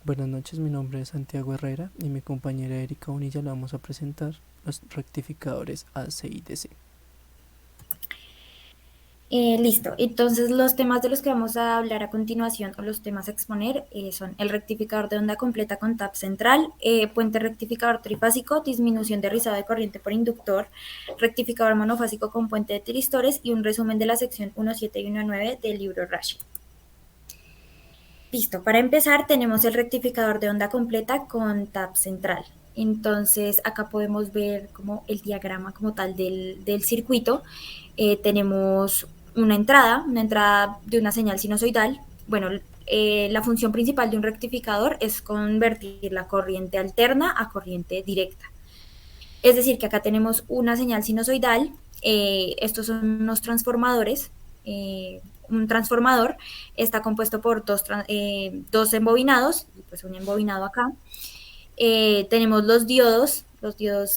Buenas noches, mi nombre es Santiago Herrera y mi compañera Erika Bonilla le vamos a presentar los rectificadores AC y DC. Listo. Entonces, los temas de los que vamos a hablar a continuación, o los temas a exponer, son el rectificador de onda completa con tap central, puente rectificador trifásico, disminución de rizado de corriente por inductor, rectificador monofásico con puente de tiristores y un resumen de la sección 1.7 y 1.9 del libro Rashi. Listo. Para empezar, tenemos el rectificador de onda completa con tap central. Entonces, acá podemos ver como el diagrama como tal del circuito. Tenemos una entrada de una señal sinusoidal. Bueno, la función principal de un rectificador es convertir la corriente alterna a corriente directa. Es decir, que acá tenemos una señal sinusoidal, estos son unos transformadores. Un transformador está compuesto por dos embobinados, y pues un embobinado acá. Tenemos los diodos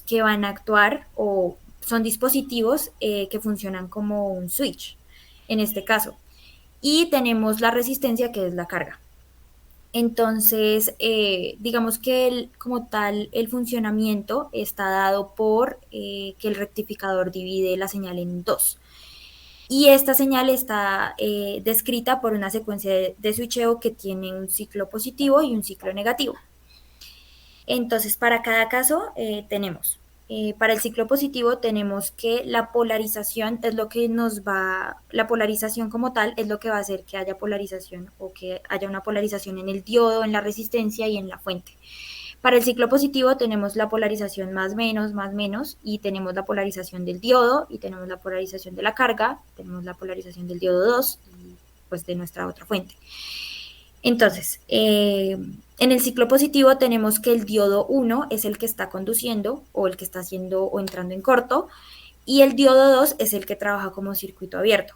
que van a actuar o son dispositivos que funcionan como un switch, en este caso. Y tenemos la resistencia, que es la carga. Entonces, digamos que como tal, el funcionamiento está dado por que el rectificador divide la señal en dos. Y esta señal está descrita por una secuencia de switcheo que tiene un ciclo positivo y un ciclo negativo. Entonces, para cada caso tenemos, para el ciclo positivo tenemos que la polarización es lo que la polarización como tal es lo que va a hacer que haya polarización o que haya una polarización en el diodo, en la resistencia y en la fuente. Para el ciclo positivo tenemos la polarización más menos, y tenemos la polarización del diodo, y tenemos la polarización de la carga, tenemos la polarización del diodo 2 y pues de nuestra otra fuente. Entonces, en el ciclo positivo tenemos que el diodo 1 es el que está conduciendo o el que está haciendo o entrando en corto, y el diodo 2 es el que trabaja como circuito abierto.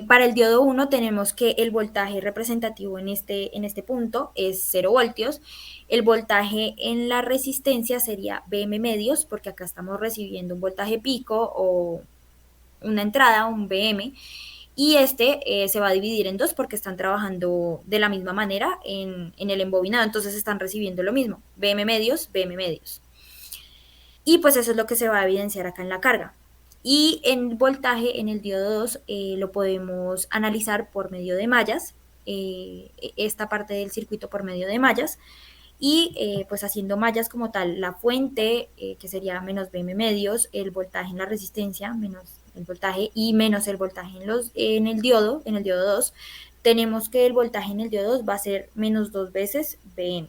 Para el diodo 1 tenemos que el voltaje representativo en este punto es 0 voltios. El voltaje en la resistencia sería Vm medios, porque acá estamos recibiendo un voltaje pico o una entrada, un Vm, y este se va a dividir en dos porque están trabajando de la misma manera en el embobinado, entonces están recibiendo lo mismo, Vm medios, Vm medios. Y pues eso es lo que se va a evidenciar acá en la carga. Y en voltaje, en el diodo 2, lo podemos analizar por medio de mallas, esta parte del circuito por medio de mallas, y pues haciendo mallas como tal, la fuente, que sería menos Vm medios, el voltaje en la resistencia, menos el voltaje y menos el voltaje en el diodo 2, tenemos que el voltaje en el diodo 2 va a ser menos dos veces Vm.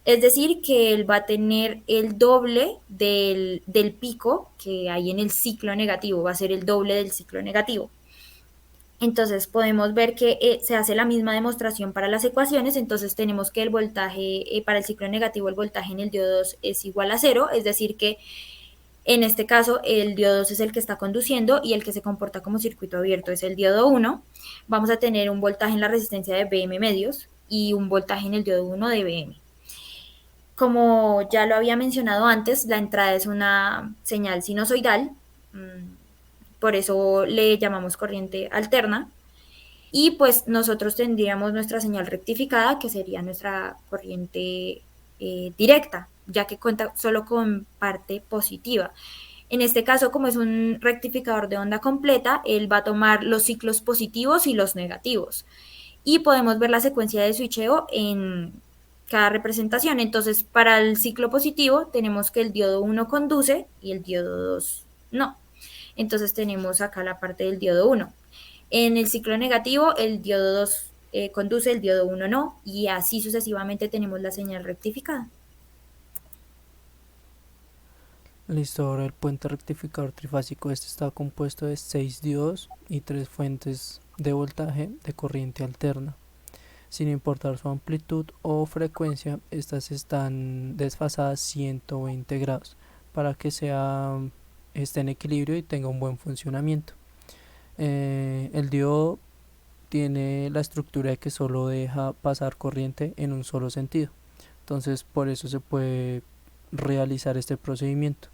Es decir, que él va a tener el doble del pico que hay en el ciclo negativo, va a ser el doble del ciclo negativo. Entonces podemos ver que se hace la misma demostración para las ecuaciones, entonces tenemos que el voltaje para el ciclo negativo, el voltaje en el diodo 2 es igual a cero, es decir que en este caso el diodo 2 es el que está conduciendo y el que se comporta como circuito abierto es el diodo 1. Vamos a tener un voltaje en la resistencia de Vm medios y un voltaje en el diodo 1 de Vm. Como ya lo había mencionado antes, la entrada es una señal sinusoidal, por eso le llamamos corriente alterna. Y pues nosotros tendríamos nuestra señal rectificada, que sería nuestra corriente directa, ya que cuenta solo con parte positiva. En este caso, como es un rectificador de onda completa, él va a tomar los ciclos positivos y los negativos. Y podemos ver la secuencia de switcheo en cada representación. Entonces, para el ciclo positivo tenemos que el diodo 1 conduce y el diodo 2 no. Entonces tenemos acá la parte del diodo 1. En el ciclo negativo, el diodo 2 conduce, el diodo 1 no, y así sucesivamente tenemos la señal rectificada. Listo, ahora el puente rectificador trifásico este está compuesto de 6 diodos y 3 fuentes de voltaje de corriente alterna. Sin importar su amplitud o frecuencia, estas están desfasadas 120 grados para que esté en equilibrio y tenga un buen funcionamiento. El diodo tiene la estructura de que solo deja pasar corriente en un solo sentido. Entonces, por eso se puede realizar este procedimiento.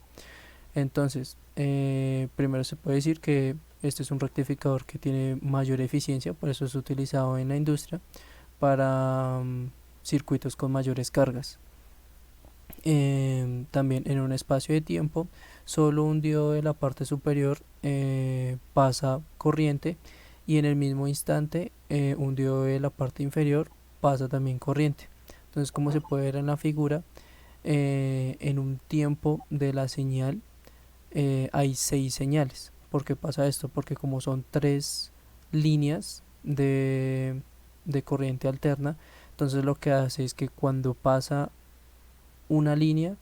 Entonces, primero se puede decir que este es un rectificador que tiene mayor eficiencia, por eso es utilizado en la industria, para circuitos con mayores cargas. También en un espacio de tiempo, solo un diodo de la parte superior pasa corriente, y en el mismo instante un diodo de la parte inferior pasa también corriente. Entonces, como se puede ver en la figura, en un tiempo de la señal hay 6 señales. ¿Por qué pasa esto? Porque como son 3 líneas de corriente alterna, entonces lo que hace es que cuando pasa una línea,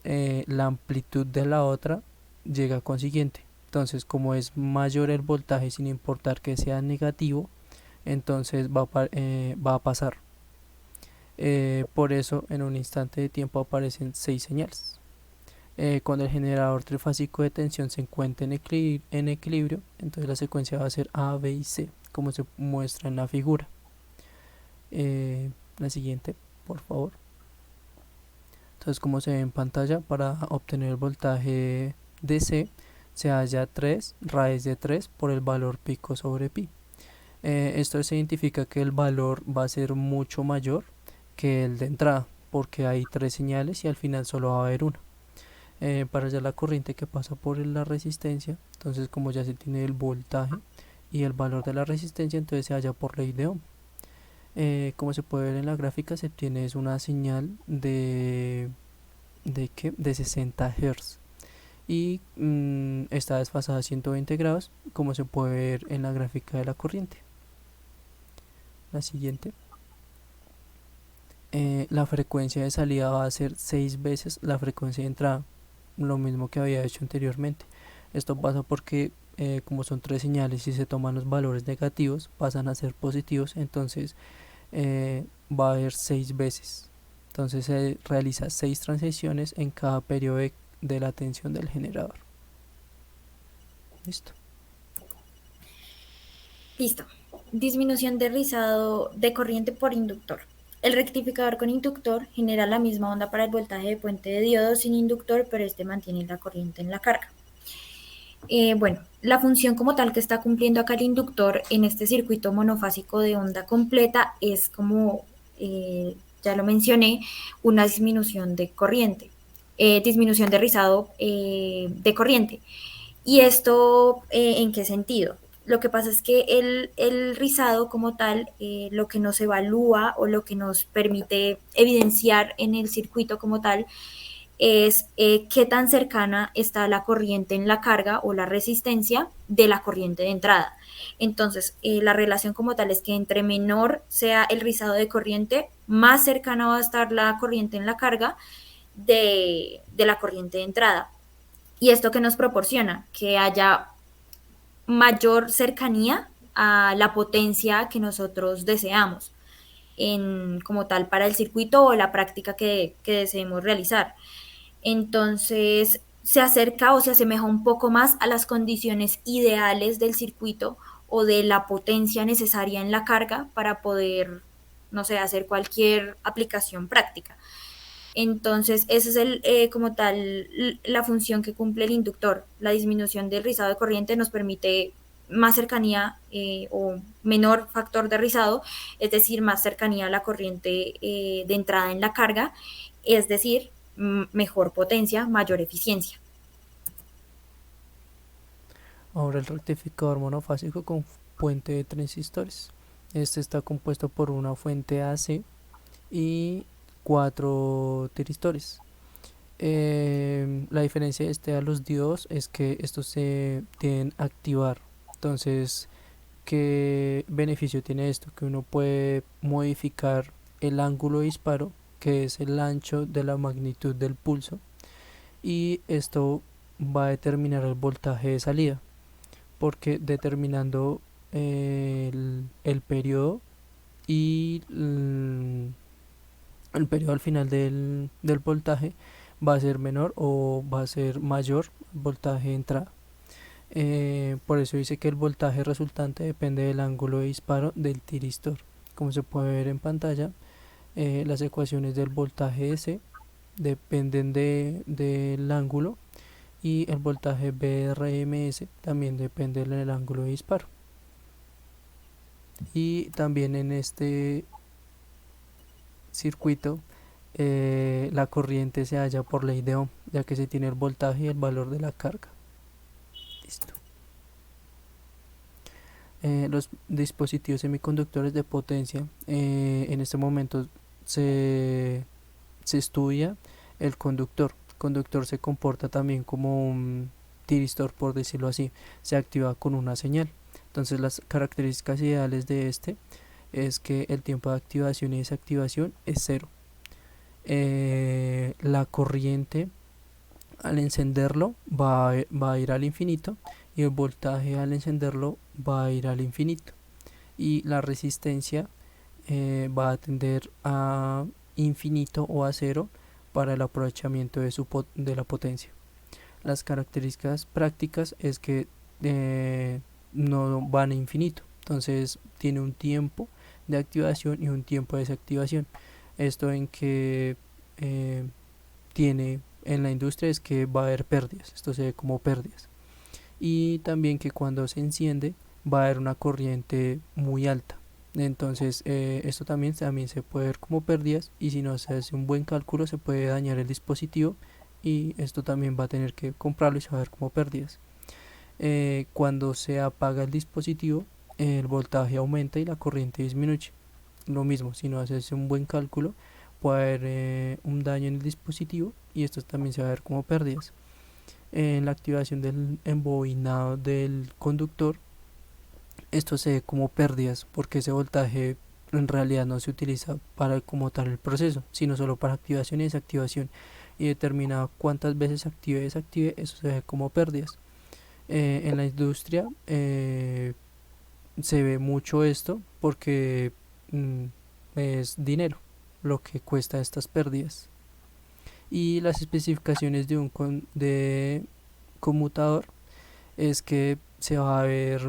la amplitud de la otra llega consiguiente. Entonces, como es mayor el voltaje sin importar que sea negativo, entonces va a pasar. Por eso en un instante de tiempo aparecen 6 señales. Cuando el generador trifásico de tensión se encuentra en equilibrio, entonces la secuencia va a ser A, B y C, como se muestra en la figura. La siguiente, por favor. Entonces, como se ve en pantalla, para obtener el voltaje DC se halla 3 raíz de 3 por el valor pico sobre pi. Esto significa que el valor va a ser mucho mayor que el de entrada, porque hay 3 señales y al final solo va a haber una. Para hallar la corriente que pasa por la resistencia, entonces como ya se tiene el voltaje y el valor de la resistencia, entonces se halla por ley de Ohm. Como se puede ver en la gráfica, se obtiene es una señal de 60 Hz y está desfasada a 120 grados, como se puede ver en la gráfica de la corriente. La siguiente. La frecuencia de salida va a ser 6 veces la frecuencia de entrada, lo mismo que había hecho anteriormente. Esto pasa porque como son 3 señales y se toman los valores negativos, pasan a ser positivos, entonces va a haber 6 veces. Entonces se realiza 6 transiciones en cada periodo de la tensión del generador. Listo. Listo. Disminución de rizado de corriente por inductor. El rectificador con inductor genera la misma onda para el voltaje de puente de diodo sin inductor, pero este mantiene la corriente en la carga. Bueno, la función como tal que está cumpliendo acá el inductor en este circuito monofásico de onda completa es como, ya lo mencioné, una disminución de corriente, disminución de rizado de corriente. ¿Y esto en qué sentido? Lo que pasa es que el rizado como tal, lo que nos evalúa o lo que nos permite evidenciar en el circuito como tal, es qué tan cercana está la corriente en la carga o la resistencia de la corriente de entrada. Entonces, la relación como tal es que entre menor sea el rizado de corriente, más cercana va a estar la corriente en la carga de la corriente de entrada. ¿Y esto que nos proporciona? Que haya mayor cercanía a la potencia que nosotros deseamos como tal para el circuito o la práctica que deseemos realizar. Entonces se acerca o se asemeja un poco más a las condiciones ideales del circuito o de la potencia necesaria en la carga para poder, no sé, hacer cualquier aplicación práctica. Entonces, esa es como tal la función que cumple el inductor. La disminución del rizado de corriente nos permite más cercanía o menor factor de rizado, es decir, más cercanía a la corriente de entrada en la carga, es decir, mejor potencia, mayor eficiencia. Ahora el rectificador monofásico con puente de transistores. Este está compuesto por una fuente AC y 4 tiristores. La diferencia de este a los diodos es que estos se tienen a activar. Entonces, ¿qué beneficio tiene esto? Que uno puede modificar el ángulo de disparo, que es el ancho de la magnitud del pulso, y esto va a determinar el voltaje de salida, porque determinando el periodo y el periodo al final del voltaje va a ser menor o va a ser mayor voltaje de entrada. Por eso dice que el voltaje resultante depende del ángulo de disparo del tiristor. Como se puede ver en pantalla, las ecuaciones del voltaje S dependen del ángulo, y el voltaje BRMS también depende del ángulo de disparo. Y también en este circuito, la corriente se halla por ley de Ohm, ya que se tiene el voltaje y el valor de la carga. Listo. Los dispositivos semiconductores de potencia, en este momento se, se estudia el conductor. El conductor se comporta también como un tiristor, por decirlo así. Se activa con una señal. Entonces las características ideales de este es que el tiempo de activación y desactivación es cero. La corriente al encenderlo va a ir al infinito, y el voltaje al encenderlo va a ir al infinito, y la resistencia va a tender a infinito o a cero para el aprovechamiento de la potencia. Las características prácticas es que no van a infinito, entonces tiene un tiempo de activación y un tiempo de desactivación. Esto en que tiene en la industria es que va a haber pérdidas, esto se ve como pérdidas, y también que cuando se enciende va a haber una corriente muy alta. Entonces esto también se puede ver como pérdidas, y si no se hace un buen cálculo se puede dañar el dispositivo, y esto también va a tener que comprarlo y se va a ver como pérdidas. Cuando se apaga el dispositivo, el voltaje aumenta y la corriente disminuye. Lo mismo, si no haces un buen cálculo, puede haber un daño en el dispositivo, y esto también se va a ver como pérdidas. En la activación del embobinado del conductor, esto se ve como pérdidas porque ese voltaje en realidad no se utiliza para como tal el proceso, sino solo para activación y desactivación, y determina cuántas veces active y desactive, eso se ve como pérdidas. En la industria se ve mucho esto porque es dinero lo que cuesta estas pérdidas. Y las especificaciones de conmutador es que se va a ver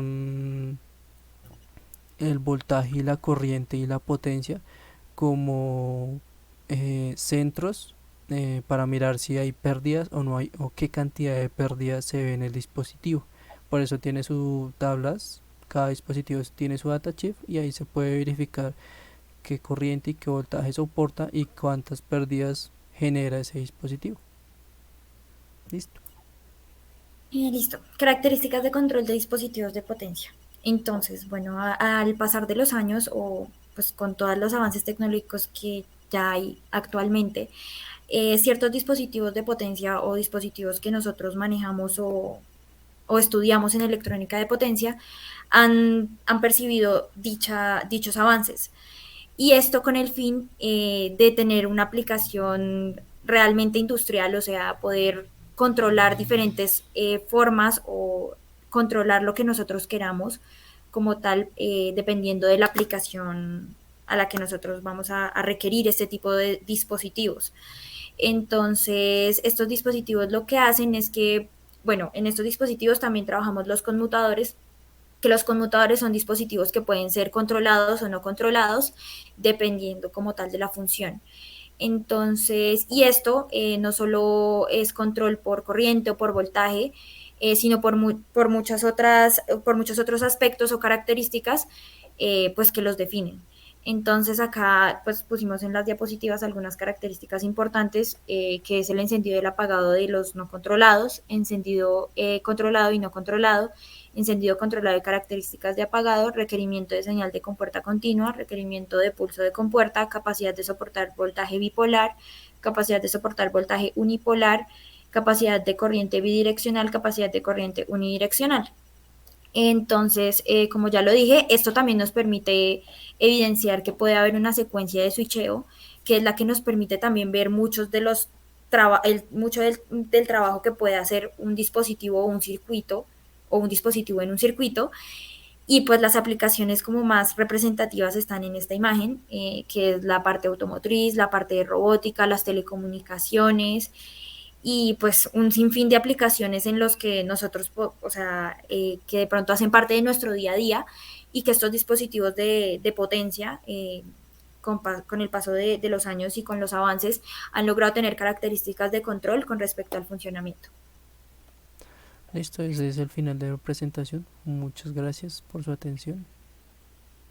el voltaje y la corriente y la potencia como centros, para mirar si hay pérdidas o no hay, o qué cantidad de pérdidas se ve en el dispositivo. Por eso tiene sus tablas, cada dispositivo tiene su datasheet, y ahí se puede verificar qué corriente y qué voltaje soporta y cuántas pérdidas genera ese dispositivo. Listo. Listo. Características de control de dispositivos de potencia. Entonces, bueno, al pasar de los años o pues con todos los avances tecnológicos que ya hay actualmente, ciertos dispositivos de potencia o dispositivos que nosotros manejamos o estudiamos en electrónica de potencia han percibido dichos avances. Y esto con el fin de tener una aplicación realmente industrial, o sea, poder controlar diferentes formas o controlar lo que nosotros queramos como tal, dependiendo de la aplicación a la que nosotros vamos a requerir este tipo de dispositivos. Entonces, estos dispositivos lo que hacen es que, bueno, en estos dispositivos también trabajamos los conmutadores, que los conmutadores son dispositivos que pueden ser controlados o no controlados, dependiendo como tal de la función. Entonces, y esto no solo es control por corriente o por voltaje, sino por muchos otros aspectos o características, pues que los definen. Entonces acá pues pusimos en las diapositivas algunas características importantes, que es el encendido y el apagado de los no controlados, encendido controlado y no controlado, encendido controlado y características de apagado, requerimiento de señal de compuerta continua, requerimiento de pulso de compuerta, capacidad de soportar voltaje bipolar, capacidad de soportar voltaje unipolar, capacidad de corriente bidireccional, capacidad de corriente unidireccional. Entonces, como ya lo dije, esto también nos permite evidenciar que puede haber una secuencia de switcheo, que es la que nos permite también ver muchos de los mucho del trabajo que puede hacer un dispositivo o un circuito o un dispositivo en un circuito. Y pues las aplicaciones como más representativas están en esta imagen, que es la parte automotriz, la parte de robótica, las telecomunicaciones, y pues un sinfín de aplicaciones en los que nosotros, o sea, que de pronto hacen parte de nuestro día a día, y que estos dispositivos de potencia, con el paso de los años y con los avances, han logrado tener características de control con respecto al funcionamiento. Listo, ese es el final de la presentación. Muchas gracias por su atención.